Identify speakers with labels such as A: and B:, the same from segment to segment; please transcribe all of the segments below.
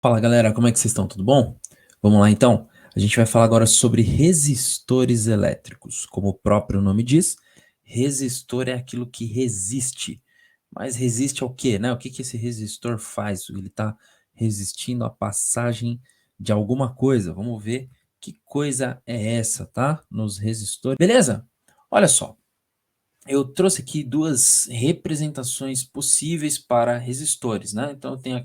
A: Fala galera, como é que vocês estão? Tudo bom? Vamos lá então? A gente vai falar agora sobre resistores elétricos. Como o próprio nome diz, resistor é aquilo que resiste. Mas resiste ao quê, né? O que que esse resistor faz? Ele está resistindo à passagem de alguma coisa. Vamos ver que coisa é essa, tá? Nos resistores. Beleza? Olha só. Eu trouxe aqui duas representações possíveis para resistores, né? Então eu tenho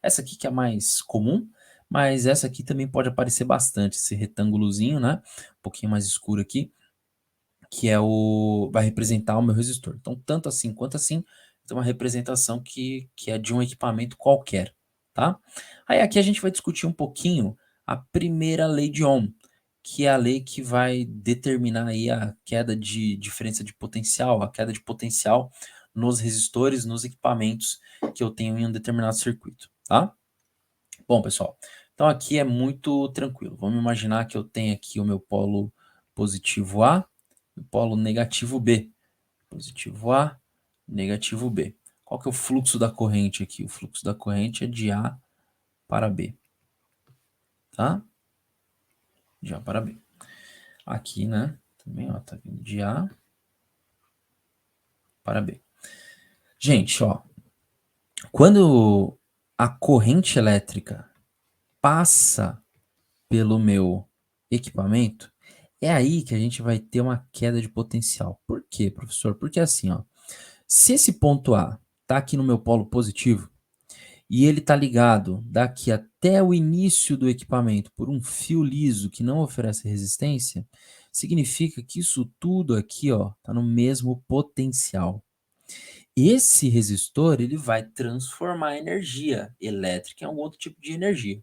A: essa aqui que é a mais comum, mas essa aqui também pode aparecer bastante, esse retângulozinho, né? Um pouquinho mais escuro aqui, que vai representar o meu resistor. Então, tanto assim quanto assim, tem uma representação que é de um equipamento qualquer, tá? Aí aqui a gente vai discutir um pouquinho a primeira lei de Ohm, que é a lei que vai determinar aí a queda de diferença de potencial, a queda de potencial nos resistores, nos equipamentos que eu tenho em um determinado circuito, tá? Bom, pessoal, então aqui é muito tranquilo. Vamos imaginar que eu tenho aqui o meu polo positivo A e o polo negativo B. Positivo A, negativo B. Qual que é o fluxo da corrente aqui? O fluxo da corrente é de A para B, tá? De A para B. Aqui, né? Também, ó, tá vindo de A para B. Gente, ó, quando a corrente elétrica passa pelo meu equipamento, é aí que a gente vai ter uma queda de potencial. Por quê, professor? Porque assim, ó, se esse ponto A tá aqui no meu polo positivo e ele tá ligado daqui até o início do equipamento por um fio liso que não oferece resistência, significa que isso tudo aqui, ó, tá no mesmo potencial. Esse resistor, ele vai transformar a energia elétrica em um outro tipo de energia.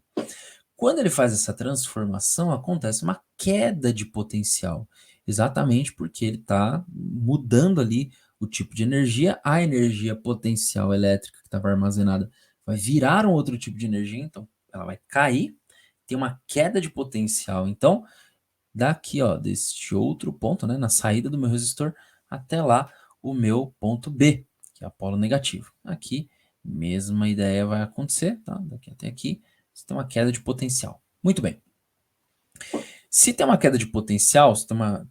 A: Quando ele faz essa transformação, acontece uma queda de potencial, exatamente porque ele está mudando ali o tipo de energia, a energia potencial elétrica que estava armazenada vai virar um outro tipo de energia, então ela vai cair, tem uma queda de potencial. Então, daqui, ó, deste outro ponto, né, na saída do meu resistor, até lá o meu ponto B, que é o polo negativo. Aqui, mesma ideia vai acontecer, tá? Daqui até aqui, você tem uma queda de potencial. Muito bem. Se tem uma queda de potencial,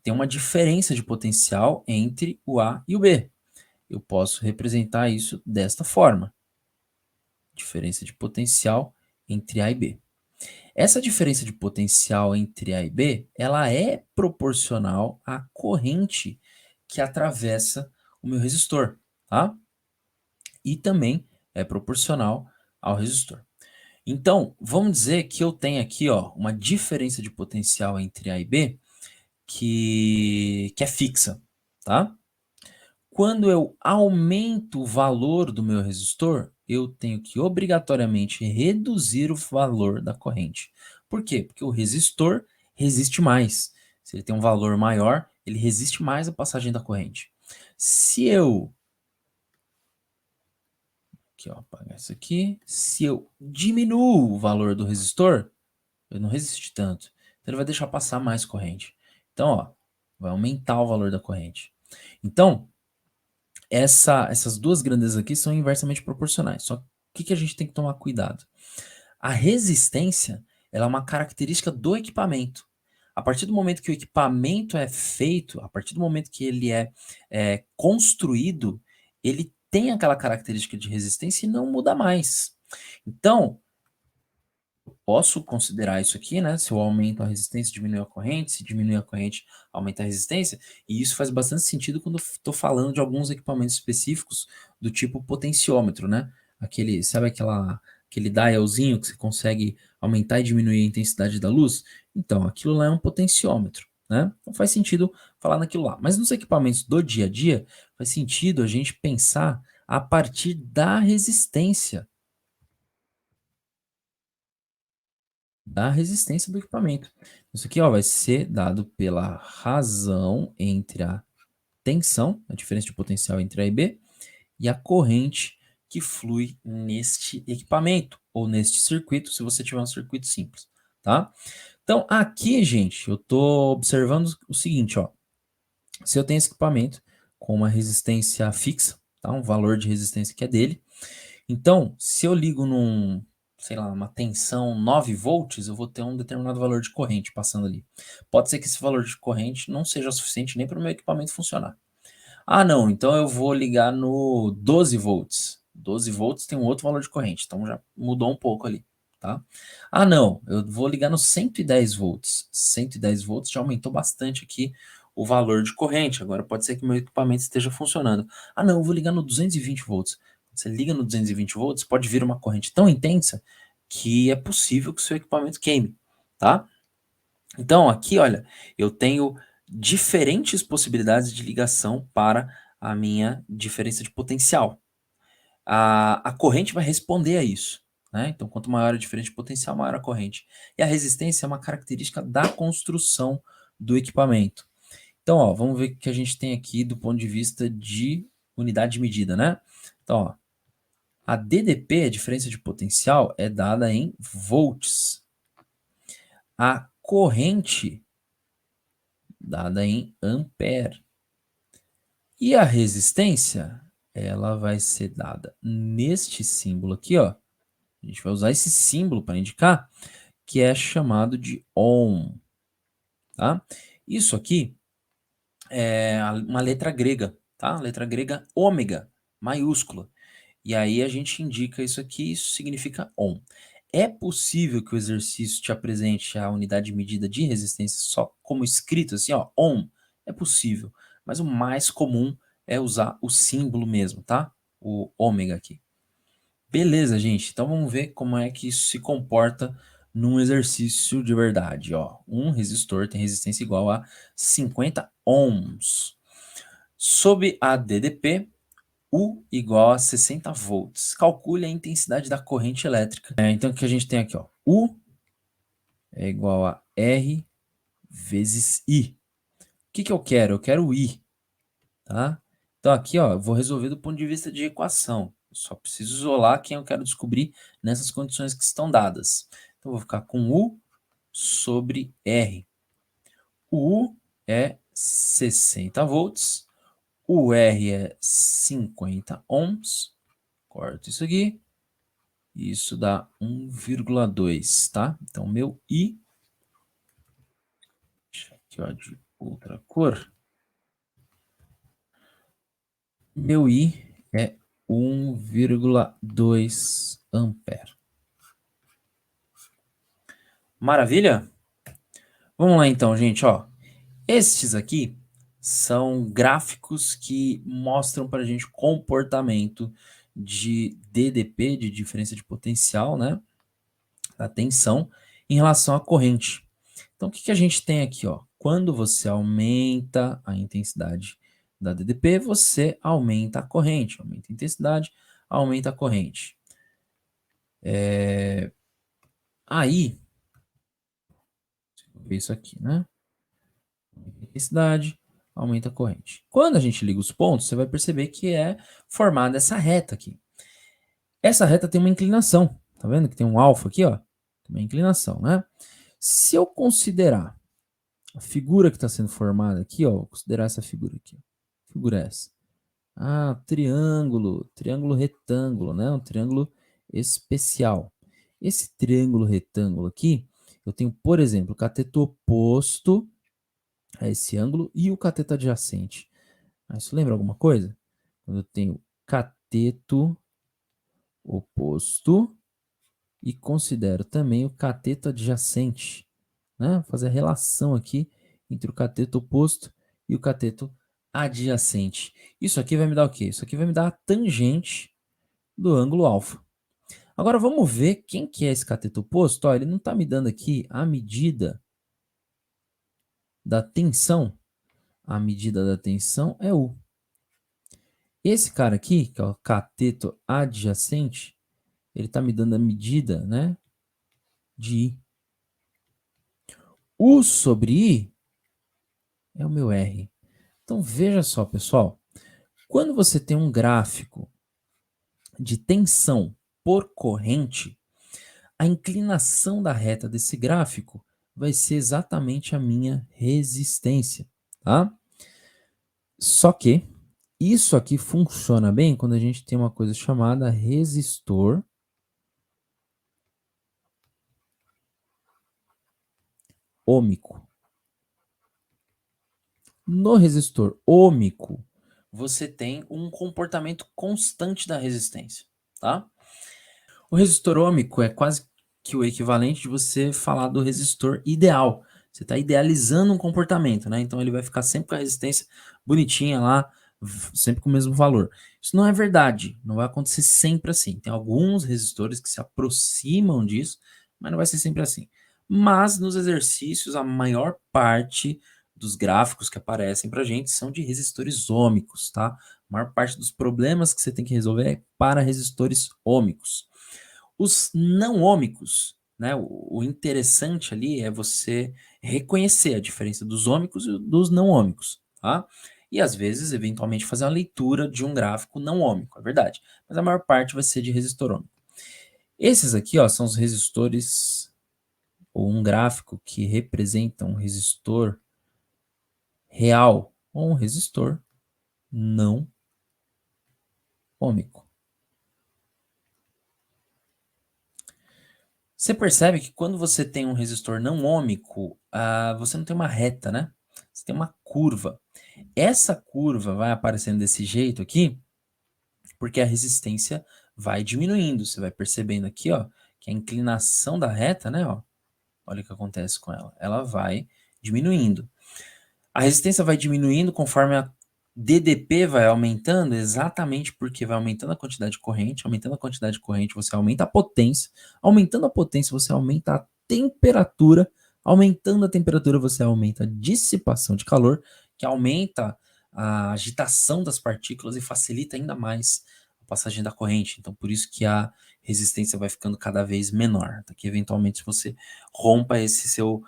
A: tem uma diferença de potencial entre o A e o B. Eu posso representar isso desta forma. Diferença de potencial entre A e B. Essa diferença de potencial entre A e B, ela é proporcional à corrente que atravessa o meu resistor, tá? E também é proporcional ao resistor. Então, vamos dizer que eu tenho aqui, ó, uma diferença de potencial entre A e B que é fixa, tá? Quando eu aumento o valor do meu resistor, eu tenho que obrigatoriamente reduzir o valor da corrente. Por quê? Porque o resistor resiste mais. Se ele tem um valor maior, ele resiste mais à passagem da corrente. Se eu aqui, ó, apagar isso aqui. Se eu diminuo o valor do resistor, ele não resiste tanto. Então ele vai deixar passar mais corrente. Então, ó, vai aumentar o valor da corrente. Então, essas duas grandezas aqui são inversamente proporcionais. Só que o que a gente tem que tomar cuidado? A resistência, ela é uma característica do equipamento. A partir do momento que o equipamento é feito, a partir do momento que ele é construído, ele tem aquela característica de resistência e não muda mais. Então, posso considerar isso aqui, né? Se eu aumento a resistência, diminui a corrente, se diminui a corrente, aumenta a resistência, e isso faz bastante sentido quando eu estou falando de alguns equipamentos específicos do tipo potenciômetro, né? Sabe aquele dialzinho que você consegue aumentar e diminuir a intensidade da luz? Então, aquilo lá é um potenciômetro, né? Então faz sentido falar naquilo lá. Mas nos equipamentos do dia a dia, faz sentido a gente pensar a partir da resistência do equipamento. Isso aqui, ó, vai ser dado pela razão entre a tensão, a diferença de potencial entre A e B, e a corrente que flui neste equipamento, ou neste circuito, se você tiver um circuito simples, tá? Então, aqui, gente, eu estou observando o seguinte, ó. Se eu tenho esse equipamento com uma resistência fixa, tá? Um valor de resistência que é dele. Então, se eu ligo sei lá, uma tensão 9 volts, eu vou ter um determinado valor de corrente passando ali. Pode ser que esse valor de corrente não seja suficiente nem para o meu equipamento funcionar. Ah, não, então eu vou ligar no 12 volts. 12 volts tem um outro valor de corrente, então já mudou um pouco ali, tá? Ah, não, eu vou ligar no 110 volts. 110 volts já aumentou bastante aqui o valor de corrente. Agora pode ser que meu equipamento esteja funcionando. Ah, não, eu vou ligar no 220 volts. Você liga no 220 volts, pode vir uma corrente tão intensa que é possível que o seu equipamento queime, tá? Então, aqui, olha, eu tenho diferentes possibilidades de ligação para a minha diferença de potencial. A corrente vai responder a isso, né? Então, quanto maior a diferença de potencial, maior a corrente. E a resistência é uma característica da construção do equipamento. Então, ó, vamos ver o que a gente tem aqui do ponto de vista de unidade de medida, né? Então, ó, a DDP, a diferença de potencial, é dada em volts. A corrente dada em ampere. E a resistência, ela vai ser dada neste símbolo aqui, ó. A gente vai usar esse símbolo para indicar que é chamado de ohm, tá? Isso aqui é uma letra grega, tá? Letra grega ômega, maiúscula. E aí a gente indica isso aqui, isso significa ohm. É possível que o exercício te apresente a unidade de medida de resistência só como escrito, assim, ó, ohm? É possível, mas o mais comum é usar o símbolo mesmo, tá? O ômega aqui. Beleza, gente, então vamos ver como é que isso se comporta num exercício de verdade, ó. Um resistor tem resistência igual a 50 ohms. Sob a DDP, U igual a 60 volts. Calcule a intensidade da corrente elétrica. Então, o que a gente tem aqui, ó? U é igual a R vezes I. O que eu quero? Eu quero o I, tá? Então, aqui, ó, eu vou resolver do ponto de vista de equação. Eu só preciso isolar quem eu quero descobrir nessas condições que estão dadas. Então, eu vou ficar com U sobre R. O U é 60 volts. O R é 50 ohms. Corto isso aqui. Isso dá 1,2, tá? Então, meu I, deixa aqui, ó, de outra cor. Meu I é 1,2 ampere. Maravilha? Vamos lá então, gente, ó. Estes aqui são gráficos que mostram para a gente comportamento de DDP, de diferença de potencial, né? Da tensão, em relação à corrente. Então, o que a gente tem aqui, ó? Quando você aumenta a intensidade da DDP, você aumenta a corrente. Aumenta a intensidade, aumenta a corrente. Aí, deixa eu ver isso aqui, né? Aumenta a intensidade, aumenta a corrente. Quando a gente liga os pontos, você vai perceber que é formada essa reta aqui. Essa reta tem uma inclinação. Tá vendo que tem um alfa aqui, ó? Tem uma inclinação, né? Se eu considerar a figura que está sendo formada aqui, ó, vou considerar essa figura aqui. Que figura é essa? Ah, triângulo, triângulo retângulo, né? Um triângulo especial. Esse triângulo retângulo aqui, eu tenho, por exemplo, o cateto oposto a esse ângulo e o cateto adjacente. Ah, isso lembra alguma coisa? Quando eu tenho cateto oposto e considero também o cateto adjacente, né? Vou fazer a relação aqui entre o cateto oposto e o cateto adjacente. Isso aqui vai me dar o quê? Isso aqui vai me dar a tangente do ângulo alfa. Agora vamos ver quem que é esse cateto oposto. Ó, ele não está me dando aqui a medida da tensão. A medida da tensão é U. Esse cara aqui, que é o cateto adjacente, ele está me dando a medida, né, de I. U sobre I é o meu R. Então veja só, pessoal. Quando você tem um gráfico de tensão por corrente, a inclinação da reta desse gráfico vai ser exatamente a minha resistência, tá? Só que isso aqui funciona bem quando a gente tem uma coisa chamada resistor ômico. No resistor ômico, você tem um comportamento constante da resistência, tá? O resistor ômico é quase que o equivalente de você falar do resistor ideal. Você está idealizando um comportamento, né? Então ele vai ficar sempre com a resistência bonitinha lá, sempre com o mesmo valor. Isso não é verdade, não vai acontecer sempre assim. Tem alguns resistores que se aproximam disso, mas não vai ser sempre assim. Mas nos exercícios, a maior parte dos gráficos que aparecem para gente são de resistores ômicos, tá? A maior parte dos problemas que você tem que resolver é para resistores ômicos. Os não ômicos, né? O interessante ali é você reconhecer a diferença dos ômicos e dos não ômicos, tá? E às vezes, eventualmente, fazer uma leitura de um gráfico não ômico, é verdade. Mas a maior parte vai ser de resistor ômico. Esses aqui, ó, são os resistores, ou um gráfico que representa um resistor real, ou um resistor não ômico. Você percebe que quando você tem um resistor não ômico, você não tem uma reta, né? Você tem uma curva. Essa curva vai aparecendo desse jeito aqui, porque a resistência vai diminuindo. Você vai percebendo aqui, ó, que a inclinação da reta, né, ó, olha o que acontece com ela. Ela vai diminuindo. A resistência vai diminuindo conforme a DDP vai aumentando, exatamente porque vai aumentando a quantidade de corrente. Aumentando a quantidade de corrente, você aumenta a potência. Aumentando a potência, você aumenta a temperatura. Aumentando a temperatura, você aumenta a dissipação de calor, que aumenta a agitação das partículas e facilita ainda mais a passagem da corrente. Então, por isso que a resistência vai ficando cada vez menor, até que eventualmente você rompa esse seu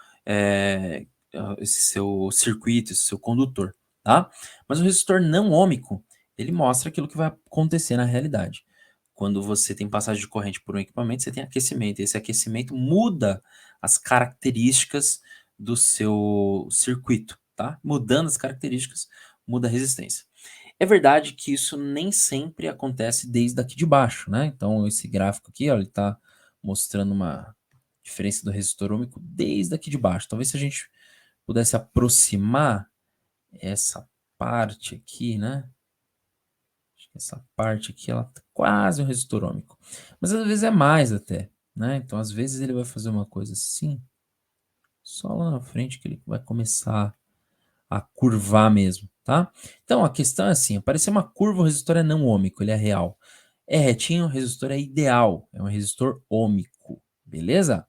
A: circuito, esse seu condutor, tá? Mas o resistor não ômico, ele mostra aquilo que vai acontecer na realidade. Quando você tem passagem de corrente por um equipamento, você tem aquecimento. E esse aquecimento muda as características do seu circuito, tá? Mudando as características, muda a resistência. É verdade que isso nem sempre acontece desde aqui de baixo, né? Então, esse gráfico aqui, ó, ele está mostrando uma diferença do resistor ômico desde aqui de baixo. Talvez se a gente pudesse aproximar essa parte aqui, né? Acho que essa parte aqui, ela tá quase um resistor ômico. Mas às vezes é mais até, né? Então, às vezes ele vai fazer uma coisa assim, só lá na frente que ele vai começar a curvar mesmo, tá? Então, a questão é assim, aparecer uma curva, o resistor é não ômico, ele é real. É retinho, o resistor é ideal, é um resistor ômico, beleza?